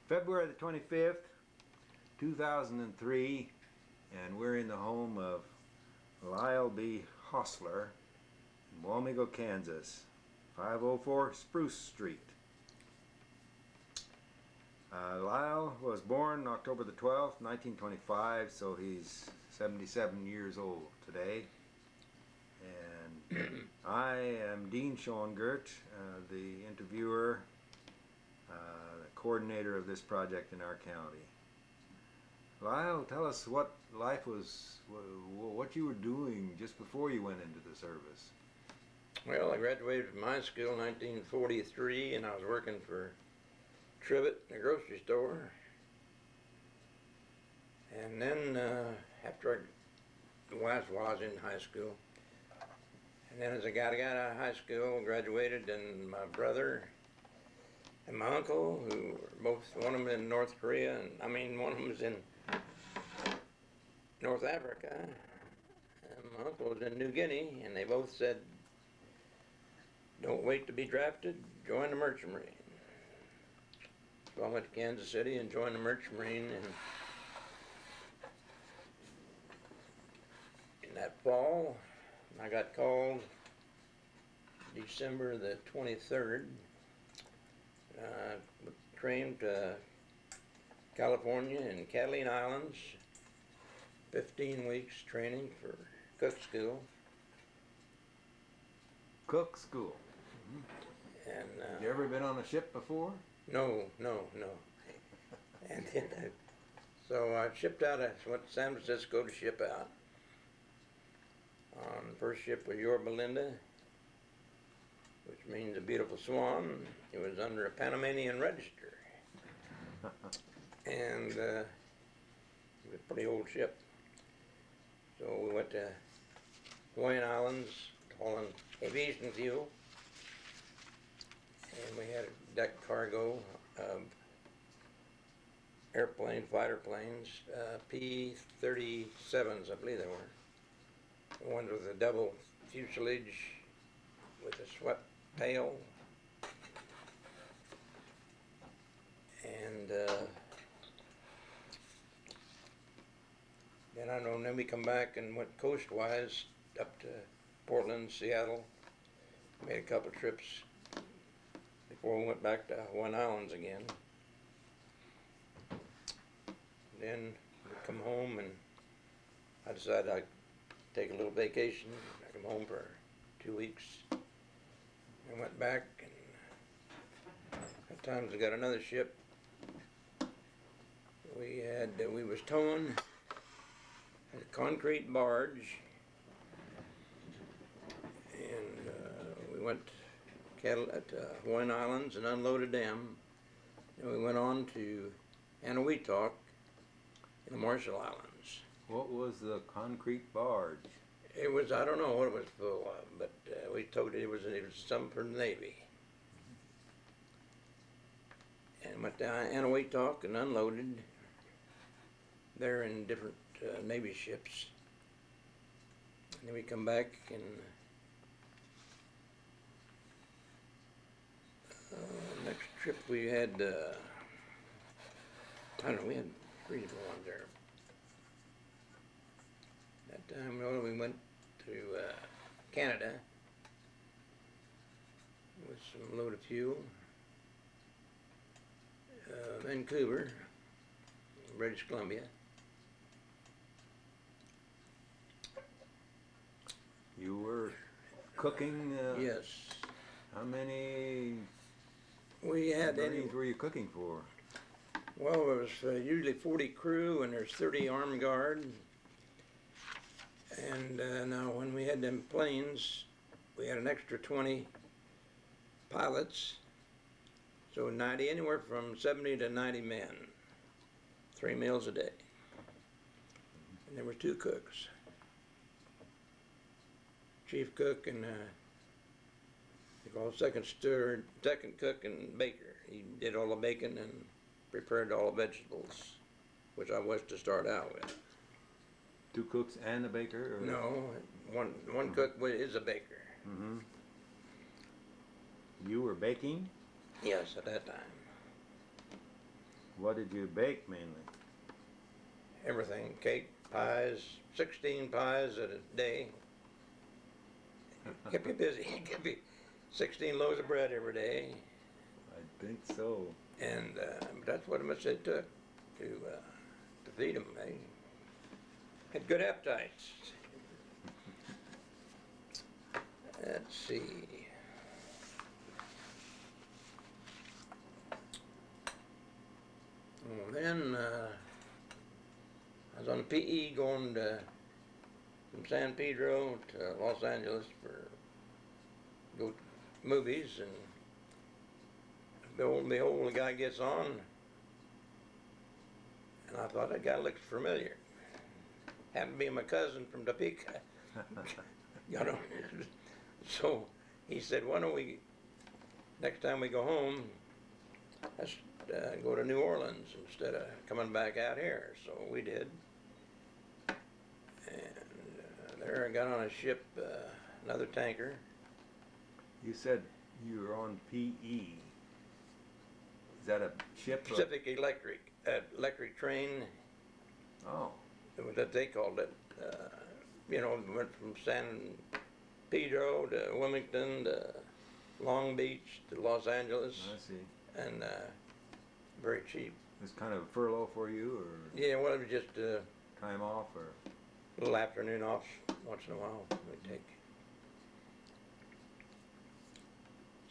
February the 25th, 2003, and we're in the home of Lyle B. Hosler in Wamego, Kansas, 504 Spruce Street. Lyle was born October the 12th, 1925, so he's 77 years old today. And I am Dean Schoengert, the interviewer, the coordinator of this project in our county. Lyle, tell us what life was, what you were doing just before you went into the service. Well, I graduated from high school in 1943, and I was working for Trivet in a grocery store. And then after while I was in high school, and then as I got out of high school, graduated, and my brother and my uncle, who were both, one of them in North Korea, and one of them was in North Africa, and my uncle was in New Guinea, and they both said, "Don't wait to be drafted, join the Merchant Marine." So I went to Kansas City and joined the Merchant Marine, and in that fall, I got called December the 23rd. Trained to California and Catalina Islands, 15 weeks training for cook school. Cook school. And Have you ever been on a ship before? No. And then, so I shipped out. I went to San Francisco to ship out. On the first ship was Yorba Linda, which means a beautiful swan. It was under a Panamanian register. And it was a pretty old ship. So we went to Hawaiian Islands hauling aviation fuel. And we had a deck cargo of fighter planes, P-37s, I believe they were. One with a double fuselage with a swept tail. And then we come back and went coastwise up to Portland, Seattle. Made a couple trips before we went back to Hawaiian Islands again. Then we come home, and I decided I'd take a little vacation. I come home for 2 weeks. I went back, and at times I got another ship. We was towing a concrete barge, and we went at Hawaiian Islands and unloaded them. And we went on to Anahuac in the Marshall Islands. What was the concrete barge? It was, I don't know what it was full of, but we towed it. It was some for the Navy. And went to Anahuac and unloaded. They're in different Navy ships. And then we come back, and next trip we had, I don't know, we had 3 different ones there. That time we went to Canada with some load of fuel. Vancouver, British Columbia. You were cooking? Yes. How many We had Marines were you cooking for? Well, there was usually 40 crew, and there's 30 armed guard. And now when we had them planes, we had an extra 20 pilots. So 90, anywhere from 70 to 90 men, 3 meals a day. And there were 2 cooks. Chief cook and they call it second cook and baker. He did all the bacon and prepared all the vegetables, which I was to start out with. 2 cooks and a baker? Or? No, one cook is a baker. Mm-hmm. You were baking? Yes, at that time. What did you bake mainly? Everything, cake, pies, 16 pies a day. Kept you busy. Kept you 16 loaves of bread every day. I think so. And that's what it took to feed them. They had good appetites. Let's see. Well, then I was on PE going from San Pedro to Los Angeles for go to movies, and behold, the guy gets on, and I thought that guy looks familiar. Happened to be my cousin from Topeka. You know, so he said, "Why don't we, next time we go home, let's go to New Orleans instead of coming back out here." So we did, and there I got on a ship, another tanker. You said you were on PE. Is that a ship? Pacific Electric train. Oh. That they called it. You know, went from San Pedro to Wilmington to Long Beach to Los Angeles. I see. And very cheap. It's kind of a furlough for you, or? Yeah, well, it was just time off, or? A little afternoon off once in a while we take.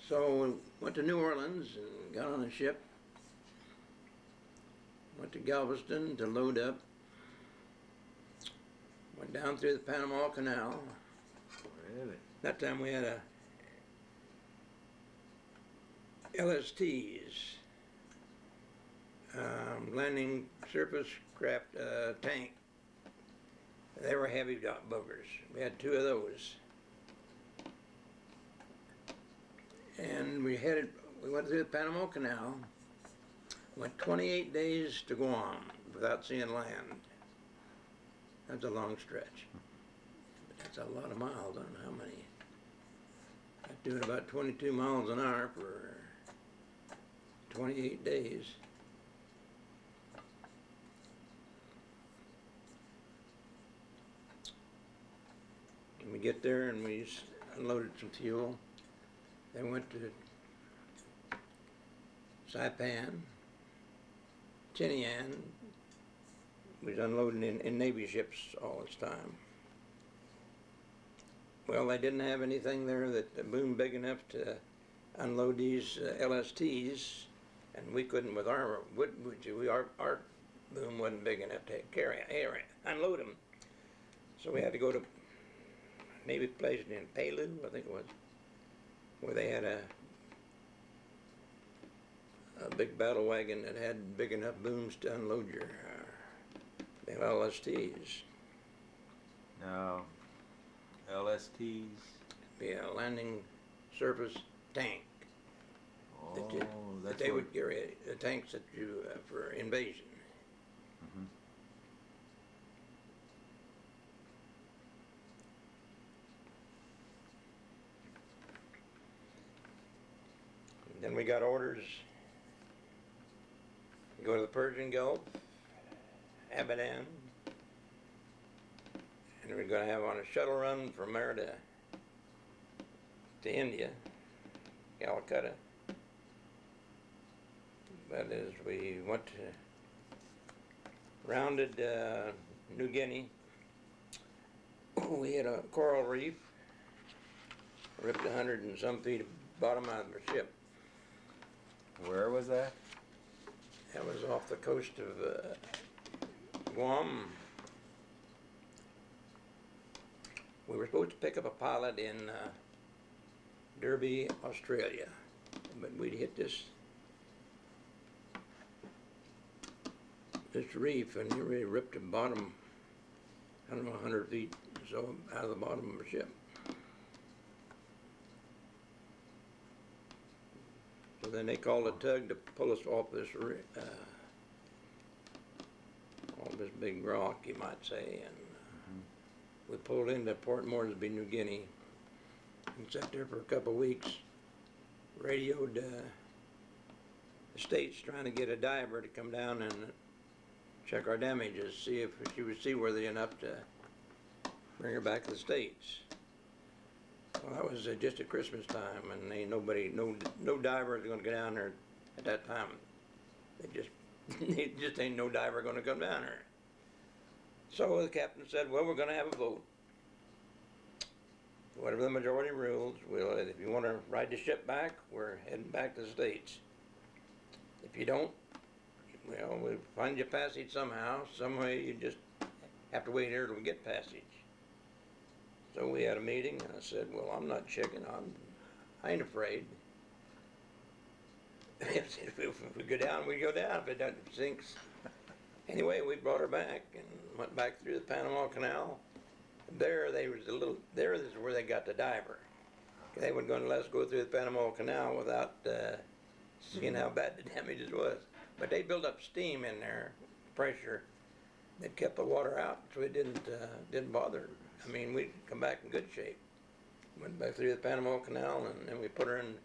So we went to New Orleans and got on a ship. Went to Galveston to load up. Went down through the Panama Canal. Really? That time we had a LSTs, landing surface craft tank. They were heavy boogers. We had 2 of those. And we went through the Panama Canal, went 28 days to Guam without seeing land. That's a long stretch. But that's a lot of miles. I don't know how many. I'm doing about 22 miles an hour for 28 days. And we get there and we unloaded some fuel. Then went to Saipan, Tinian. We was unloading in Navy ships all this time. Well, they didn't have anything there that boomed big enough to unload these LSTs, and we couldn't with our our boom wasn't big enough to unload them. So we had to go to maybe a place in Palu, I think it was, where they had a big battle wagon that had big enough booms to unload your LSTs. Now, LSTs? Be a landing surface tank. Oh, that they would carry the tanks that you for invasion. Mm-hmm. Then we got orders to go to the Persian Gulf, Abadan, and we're going to have on a shuttle run from there to India, Calcutta. That is, we went to rounded New Guinea. We hit a coral reef, ripped 100 and some feet of bottom out of the ship. Where was that? That was off the coast of Guam. We were supposed to pick up a pilot in Derby, Australia, but we'd hit this reef and it really ripped the bottom, I don't know, 100 feet or so out of the bottom of the ship. So then they called a tug to pull us off this big rock, you might say, and we pulled into Port Moresby, New Guinea, and sat there for a couple of weeks. Radioed the state's trying to get a diver to come down and check our damages, see if she was seaworthy enough to bring her back to the States. Well, that was just at Christmas time, and ain't nobody, no diver is going to go down there at that time. It just ain't no diver going to come down there. So the captain said, well, we're going to have a vote. Whatever the majority rules, if you want to ride the ship back, we're heading back to the States. If you don't, well, we'll find you passage somehow. Some way you just have to wait here till we get passage. So we had a meeting, and I said, well, I'm not checking. I ain't afraid. If we go down, we go down. If it doesn't sinks. Anyway, we brought her back and went back through the Panama Canal. There is where they got the diver. They weren't going to let us go through the Panama Canal without seeing how bad the damages was. But they built up steam in there, pressure, that kept the water out, so it didn't bother. I mean, we'd come back in good shape. Went back through the Panama Canal, and then we put her in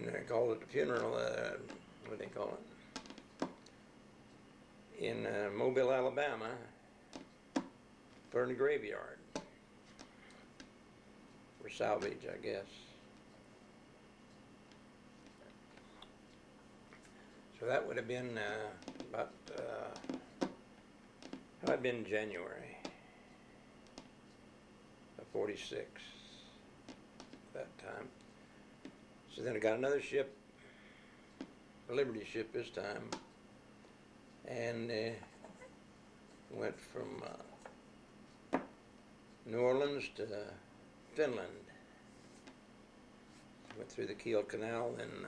they called it the funeral, what do they call it? In Mobile, Alabama, put her in the graveyard for salvage, I guess. So that would have been about, that had been January of '46, that time. So then I got another ship, a Liberty ship this time, and went from New Orleans to Finland. Went through the Kiel Canal in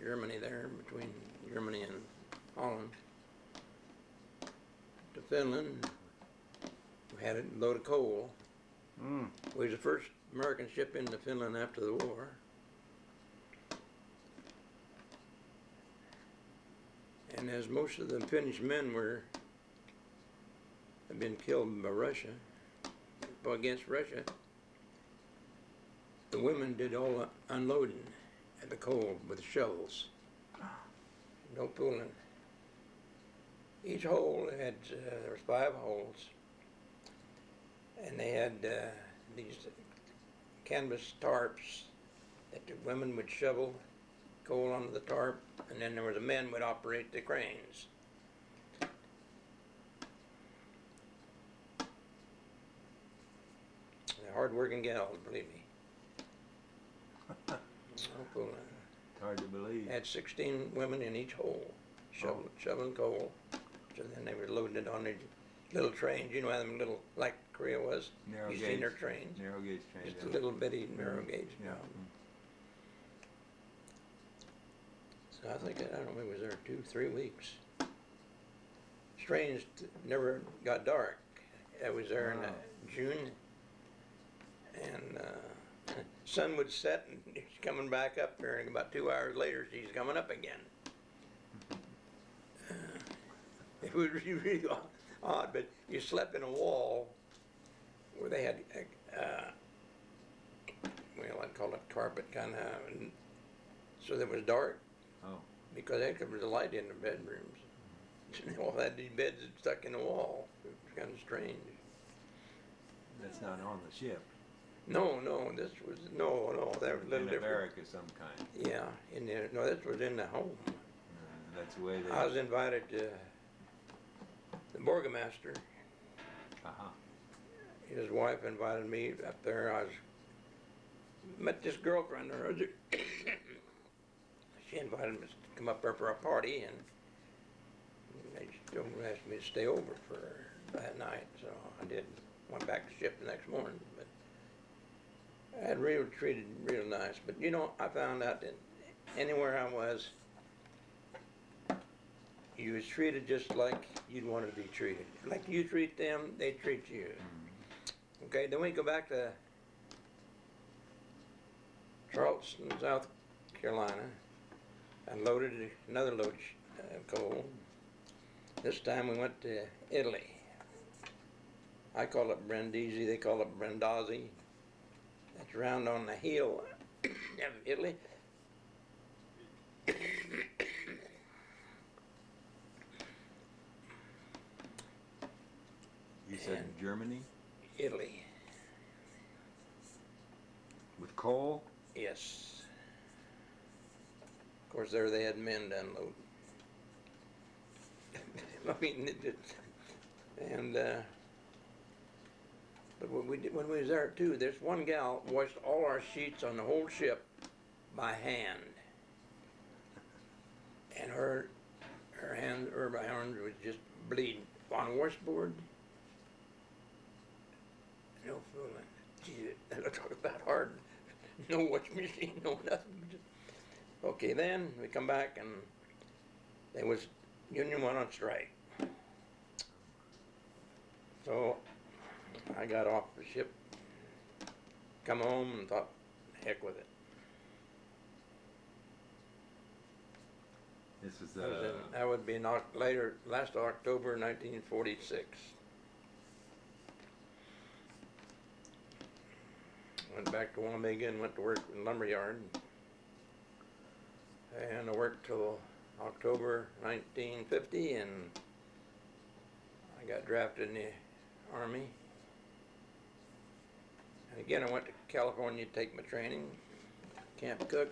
Germany there, between Germany and Holland, to Finland. We had a load of coal. We was the first American ship into Finland after the war. And as most of the Finnish men had been killed by Russia, against Russia, the women did all the unloading at the coal with shovels. No pulling. Each hole had, there was 5 holes, and they had these canvas tarps that the women would shovel coal onto the tarp, and then there were the men would operate the cranes. They're hard-working gals, believe me. No pulling. It's hard to believe. Had 16 women in each hole, shoveling coal. So then they were loading it on these little trains. You know how them little, like Korea was? Narrow you gauge. seen their trains? Narrow gauge trains. Just a little bitty narrow gauge. Yeah. So I think, I don't know, we was there 2-3 weeks. Trains never got dark. I was there in June, and sun would set, and she's coming back up there, and about 2 hours later, she's coming up again. It was really odd, but you slept in a wall where they had, well, I'd call it carpet kind of, so that it was dark. Oh. Because they could put the light in the bedrooms. They all had these beds stuck in the wall. It was kind of strange. That's not on the ship. No, this was, no, that was a little In a different. barrack of some kind. Yeah, in there. No, this was in the home. That's the way they... I was invited to the Burgomaster. His wife invited me up there. I met this girlfriend of hers. She invited me to come up there for a party, and they still asked me to stay over for that night. So I did. Went back to ship the next morning, but I had really treated real nice. But you know, I found out that anywhere I was, you was treated just like you'd want to be treated. Like you treat them, they treat you. Okay, then we go back to Charleston, South Carolina. I loaded another load of coal. This time we went to Italy. I call it Brindisi, they call it Brindisi. That's around on the hill of Italy. said And Germany? Italy. With coal? Yes. Of course, there they had men to unload. I mean, and but when we was there too, there's one gal washed all our sheets on the whole ship by hand, and her hand, her arms was just bleeding on washboard. No fooling. Gee, that'll talk about hard. No washing machine, no nothing. Okay, then we come back and there was union went on strike. So I got off the ship, come home and thought, heck with it. This was That would be last October 1946. Went back to Wamega and went to work in lumberyard. And I worked till October 1950, and I got drafted in the Army. And again, I went to California to take my training, camp cook.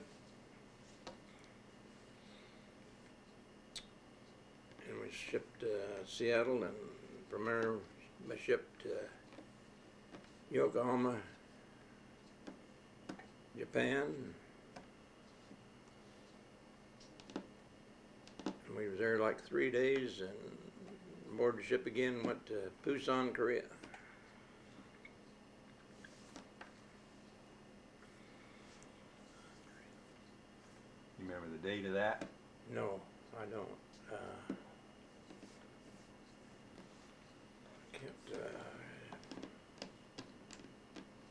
And we shipped to Seattle, and from there we shipped to Yokohama, Japan. And we was there like 3 days, and boarded the ship again, went to Busan, Korea. You remember the date of that? No, I don't.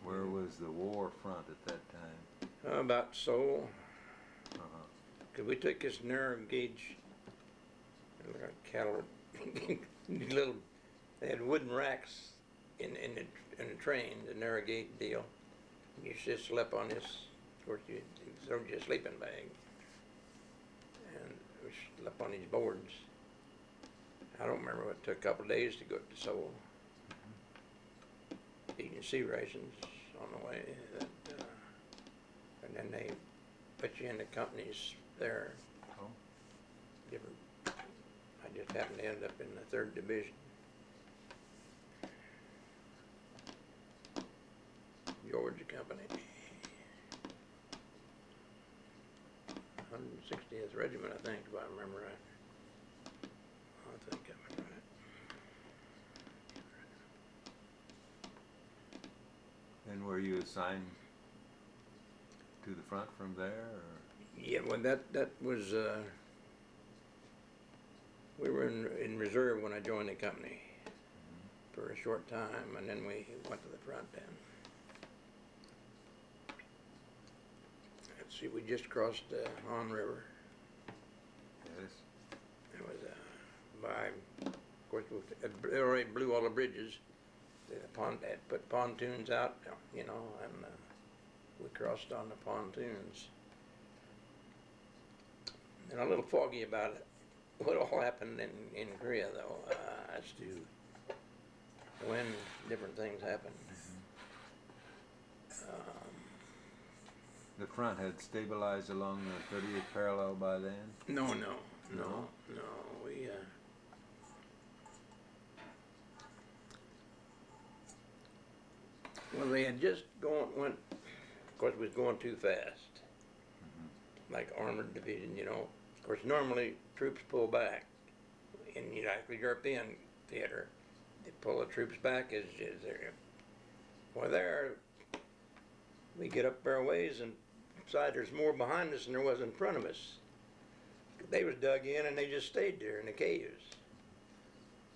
Where was the war front at that time? About Seoul. Uh-huh. Cause we took this narrow gauge, like cattle, little. They had wooden racks in the train, the narrow gauge deal. You just slept on this. Of course, you throw your sleeping bag, and we slept on these boards. I don't remember. It took a couple of days to go to Seoul. Eating sea rations on the way, and then they put you in the companies there. Oh. Different. I just happened to end up in the 3rd Division. Georgia Company. 160th Regiment, I think, if I remember right. I think I remember right. And were you assigned to the front from there? Or? Yeah, well, that was, we were in reserve when I joined the company for a short time, and then we went to the front then. Let's see, we just crossed the Han River. Yes. It was of course, they already blew all the bridges. They had put pontoons out, you know, and we crossed on the pontoons. And a little foggy about it, what all happened in Korea, though, as to when different things happened. The front had stabilized along the 38th parallel by then? No. No? We well, they had just went. Of course, we was going too fast, like armored division, you know. Of course, normally troops pull back. In the European theater, they pull the troops back as they're. Well, there we get up our ways, and beside there's more behind us than there was in front of us. They was dug in, and they just stayed there in the caves.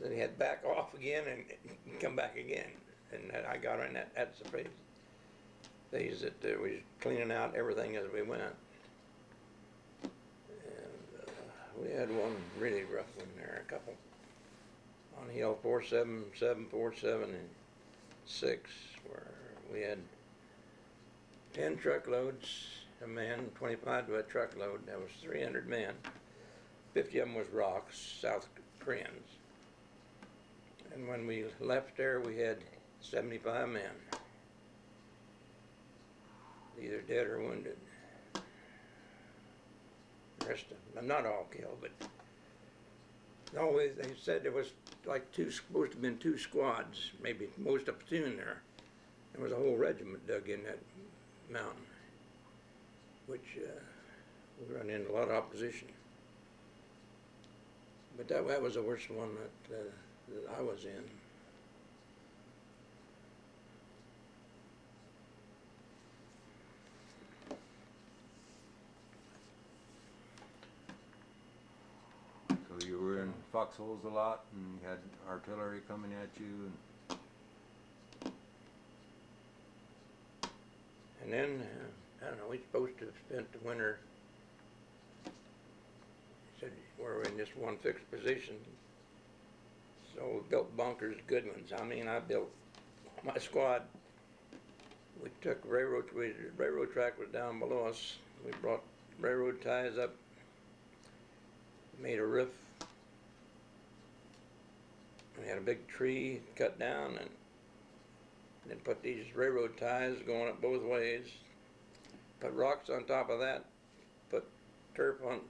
Then they had to back off again and come back again. And I got on that. That's the phase. Phase that we was cleaning out everything as we went. And we had one really rough one there. A couple on Hill 477, 477, and 6, where we had 10 truckloads of men, 25 to a truckload. That was 300 men. 50 of them was rocks, South Koreans. And when we left there, we had 75 men, either dead or wounded. The rest of them, not all killed, but always they said there was like supposed to have been 2 squads, maybe most of a platoon there. There was a whole regiment dug in that mountain, which we run into a lot of opposition. But that was the worst one that I was in. So you were in foxholes a lot, and you had artillery coming at you, And then, I don't know, we were supposed to have spent the winter, said we're in this one fixed position. So we built bunkers, good ones. I mean, I built my squad. We took railroad track was down below us. We brought railroad ties up, made a roof. We had a big tree cut down and then put these railroad ties going up both ways. Put rocks on top of that. Put dirt on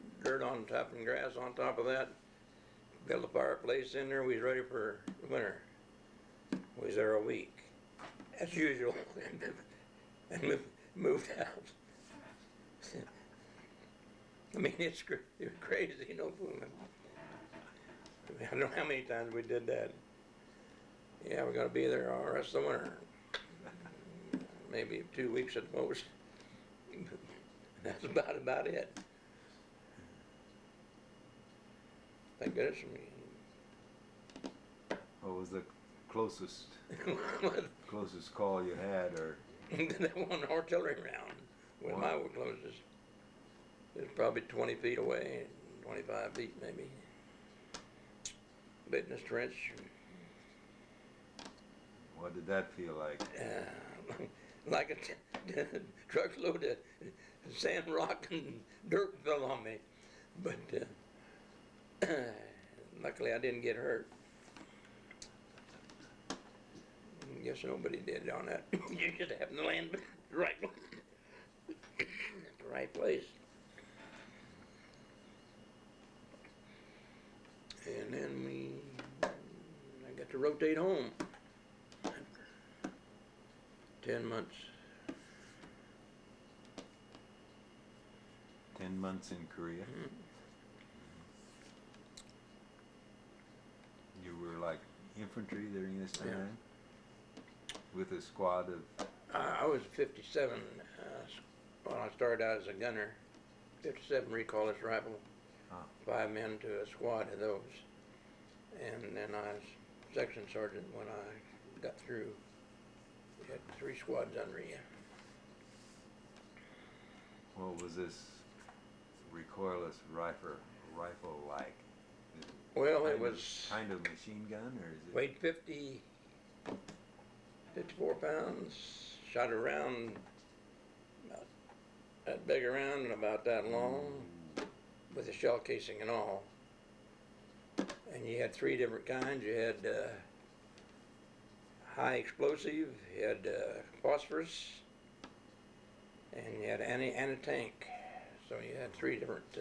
top and grass on top of that. Built a fireplace in there. We was ready for the winter. We was there a week, as usual, and moved out. I mean, it was crazy, you know. I don't know how many times we did that. Yeah, we're gonna be there all the rest of the winter. Maybe 2 weeks at most. That's about it. Thank goodness for me. what was the closest call you had, or? That one artillery round was my closest. It was probably 20 feet away, 25 feet maybe. Bit in this trench. What did that feel like? Like a truckload of sand, rock, and dirt fell on me. But luckily I didn't get hurt. Guess nobody did on that. You just happened to land right at the right place. And then I got to rotate home. 10 months. 10 months in Korea. Mm-hmm. You were like infantry during this time? Yeah. With a squad of? I was 57 when I started out as a gunner. 57 recoilless rifle. 5 men to a squad of those. And then I was section sergeant when I got through. You had 3 squads under you. What was this recoilless rifle like? Well, it was kind of machine gun, or is it? Weighed 54 pounds. Shot around about that big around and about that long, with a shell casing and all. And you had 3 different kinds. You had high explosive, you had phosphorus, and you had anti-tank. So you had 3 different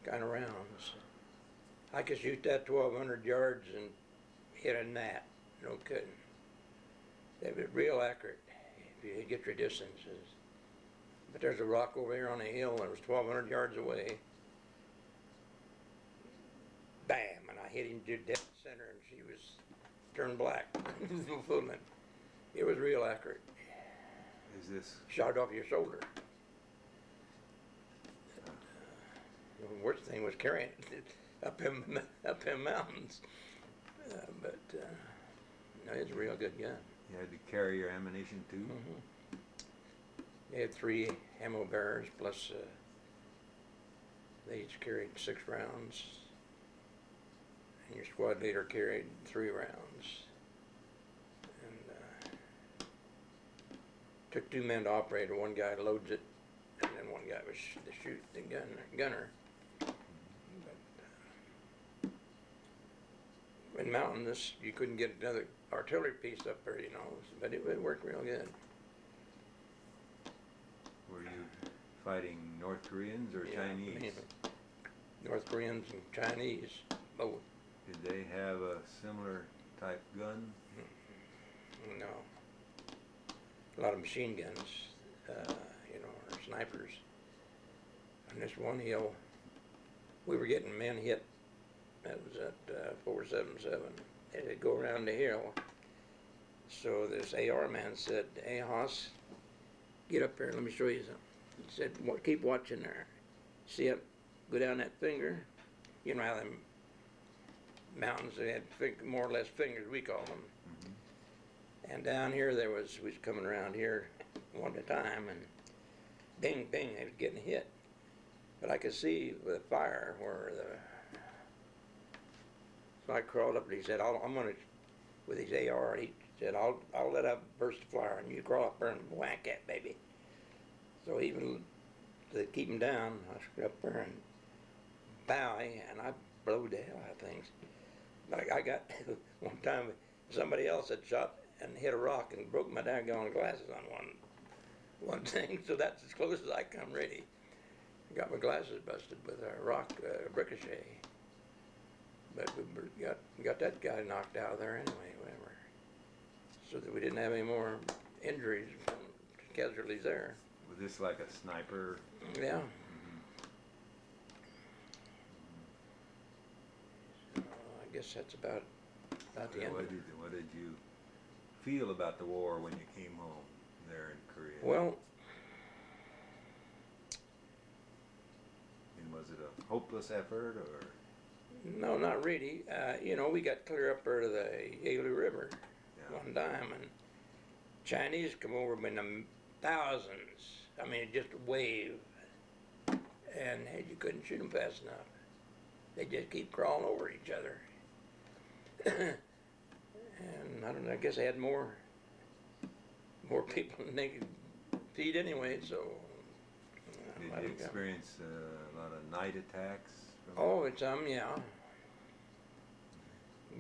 kind of rounds. I could shoot that 1,200 yards and hit a gnat, no kidding. They were real accurate if you get your distances. But there's a rock over here on the hill that was 1,200 yards away. Bam, and I hit him dead center, and she was turned black. It was real accurate. Is this? Shot off your shoulder. The worst thing was carrying it up in mountains. But no, it's a real good gun. You had to carry your ammunition too? Mm-hmm. They had 3 ammo bearers, plus they each carried 6 rounds. And your squad leader carried 3 rounds. And took 2 men to operate it. One guy loads it, and then one guy was the gunner. But, and mountainous. You couldn't get another artillery piece up there, you know, but it worked real good. Were you fighting North Koreans or Yeah, Chinese? mainly North Koreans and Chinese, both. Did they have a similar type gun? No. A lot of machine guns, you know, or snipers. On this one hill, we were getting men hit. That was at 477. They'd go around the hill. So this AR man said, "Hey, Hoss, get up here, let me show you something." He said, "Keep watching there. See it? Go down that finger. You know how them mountains, they had more or less fingers, we call them. Mm-hmm. And down here we was coming around here one at a time, and bing, bing, they was getting hit. But I could see the fire where so I crawled up and he said, I'm gonna, with his AR, he said, I'll let out a burst of fire and you crawl up there and whack that baby. So even to keep him down, I screwed up there and bowie, and I blowed the hell out of things. But I got, one time, somebody else had shot and hit a rock and broke my daggone glasses on one thing, so that's as close as I come really. Got my glasses busted with a rock ricochet. But we got that guy knocked out of there anyway, whatever. So that we didn't have any more injuries from casualties there. Was this like a sniper? Yeah. Mm-hmm. I guess that's about the end. What did you feel about the war when you came home there in Korea? Well, and was it a hopeless effort or? no, not really. You know, we got clear up there to the Yalu River one time, and Chinese come over in the thousands. I mean, just a wave, and you couldn't shoot them fast enough. They just keep crawling over each other. And I don't know, I guess they had more people than they could feed anyway, so. Did you experience a lot of night attacks? Oh, it's yeah.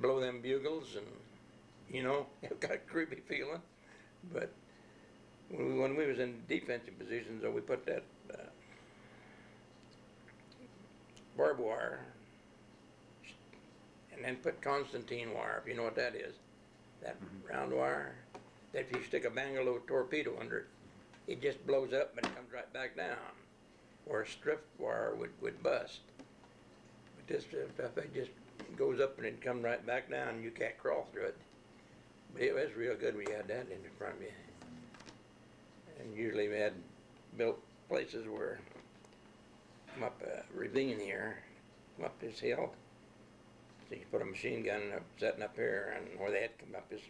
Blow them bugles, and you know, it got a creepy feeling. But when we was in defensive positions, we put that barbed wire, and then put Constantine wire, if you know what that is. That round wire. That if you stick a Bangalore torpedo under it, it just blows up and it comes right back down. Or a strip wire would bust. But this stuff, it just goes up and it comes right back down, and you can't crawl through it. But it was real good we had that in front of you. And usually we had built places where, come up a ravine here, come up this hill. So you put a machine gun up, setting up here, and where they had come up is,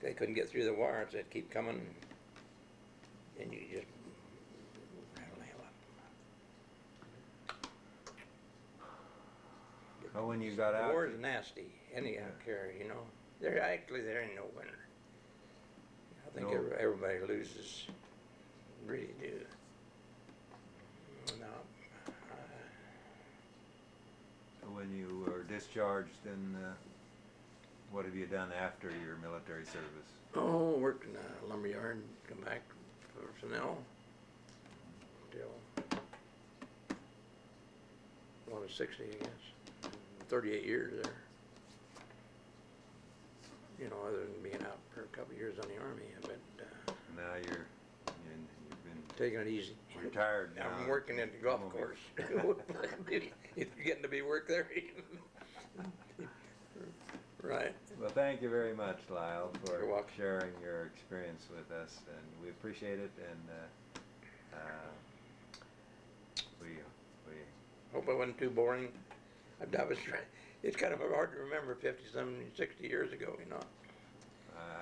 they couldn't get through the wires, they'd keep coming, and you just rattle the hell up. Oh, when you got out? The war is nasty, any care, you know. There ain't no winner. I think everybody loses, really do. No. When you were discharged, then what have you done after your military service? Oh, worked in a lumber yard, come back for personnel until I was 60, I guess. 38 years there. You know, other than being out for a couple of years on the Army, but Now you've been taking it easy. retired now. I'm working at the golf course. It's getting to be work there. Right. Well, thank you very much, Lyle, for You're welcome. sharing your experience with us, and we appreciate it. And we Hope I wasn't too boring. I was trying. It's kind of hard to remember 60 years ago, you know.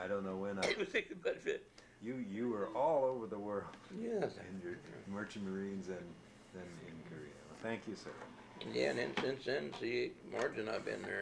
I don't know when It was, but you were all over the world. yes. In your merchant marines and then in Korea. Well, thank you, sir. Yeah, and then since then, see, Marge and I've been there.